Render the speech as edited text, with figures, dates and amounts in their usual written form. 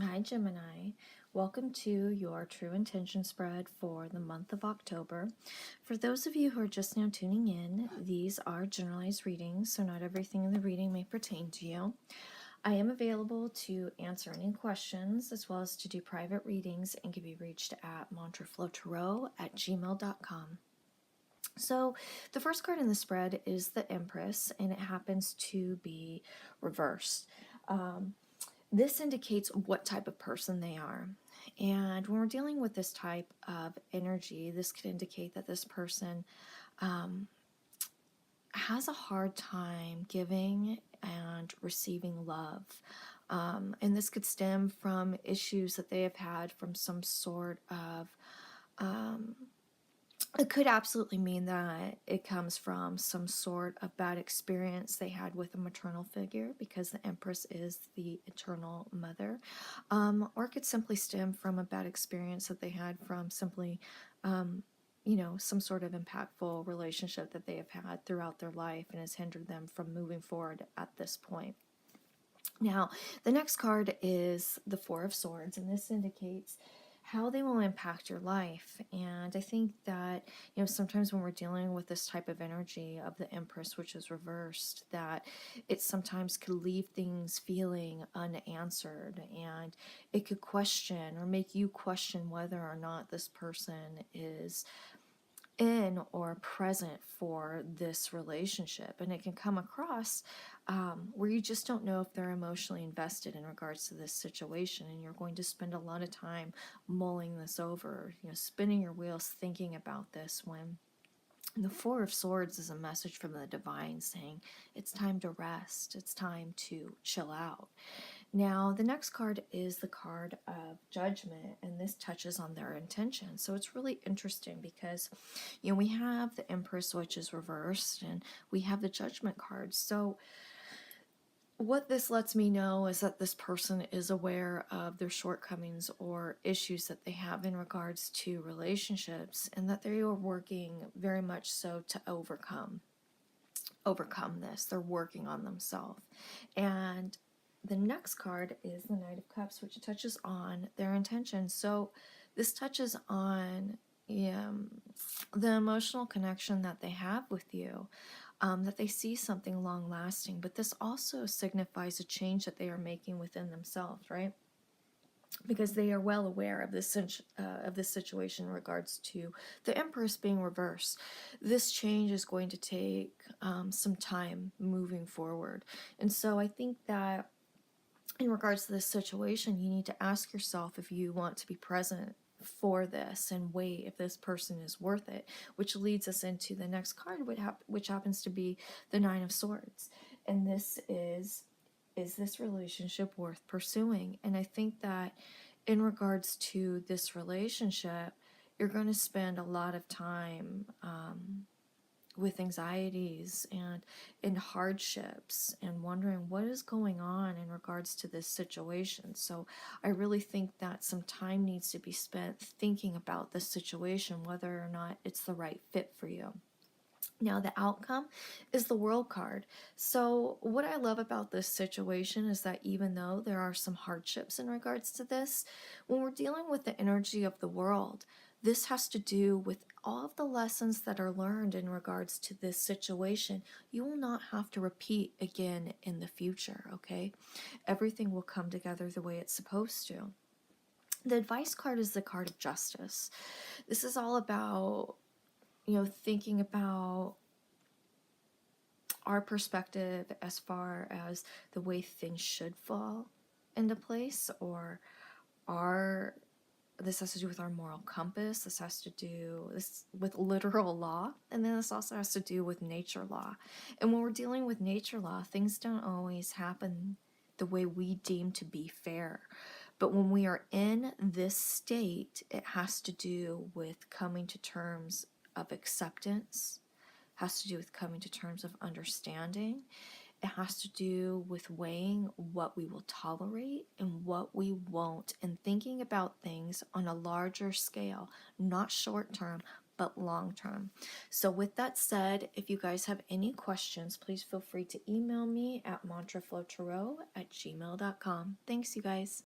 Hi, Gemini. Welcome to your True Intention spread for the month of October. For those of you who are just now tuning in, these are generalized readings, so not everything in the reading may pertain to you. I am available to answer any questions as well as to do private readings and can be reached at mantraflowtarot@gmail.com. So, the first card in the spread is the Empress, and it happens to be reversed. This indicates what type of person they are. And when we're dealing with this type of energy, this could indicate that this person has a hard time giving and receiving love. And this could stem from issues that they have had from some sort of it could absolutely mean that it comes from some sort of bad experience they had with a maternal figure, because the Empress is the eternal mother. Or it could simply stem from a bad experience that they had from simply, some sort of impactful relationship that they have had throughout their life and has hindered them from moving forward at this point. Now, the next card is the Four of Swords, and this indicates how they will impact your life. And I think that, sometimes when we're dealing with this type of energy of the Empress, which is reversed, that it sometimes could leave things feeling unanswered, and it could question or make you question whether or not this person is in or present for this relationship. And it can come across where you just don't know if they're emotionally invested in regards to this situation, and you're going to spend a lot of time mulling this over, spinning your wheels thinking about this, when the Four of Swords is a message from the divine saying it's time to rest, it's time to chill out. Now, the next card is the card of Judgment, and this touches on their intention. So it's really interesting because, we have the Empress, which is reversed, and we have the Judgment card. So what this lets me know is that this person is aware of their shortcomings or issues that they have in regards to relationships, and that they are working very much so to overcome this. They're working on themselves. And the next card is the Knight of Cups, which touches on their intention. So this touches on the emotional connection that they have with you, that they see something long lasting, but this also signifies a change that they are making within themselves, right? Because they are well aware of this situation in regards to the Empress being reversed. This change is going to take some time moving forward. And so I think that in regards to this situation, you need to ask yourself if you want to be present for this and wait if this person is worth it, which leads us into the next card, which happens to be the Nine of Swords. And this is this relationship worth pursuing? And I think that in regards to this relationship, you're going to spend a lot of time with anxieties and in hardships and wondering what is going on in regards to this situation. So I really think that some time needs to be spent thinking about this situation, whether or not it's the right fit for you. Now, the outcome is the World card. So what I love about this situation is that even though there are some hardships in regards to this, when we're dealing with the energy of the World, this has to do with all of the lessons that are learned in regards to this situation. You will not have to repeat again in the future, okay? Everything will come together the way it's supposed to. The Advice card is the card of Justice. This is all about thinking about our perspective as far as the way things should fall into place, or this has to do with our moral compass. This has to do with literal law, and then this also has to do with nature law. And when we're dealing with nature law, things don't always happen the way we deem to be fair. But when we are in this state, it has to do with coming to terms of acceptance, has to do with coming to terms of understanding. It has to do with weighing what we will tolerate and what we won't, and thinking about things on a larger scale, not short term, but long term. So with that said, if you guys have any questions, please feel free to email me at mantraflowtarot@gmail.com. Thanks, you guys.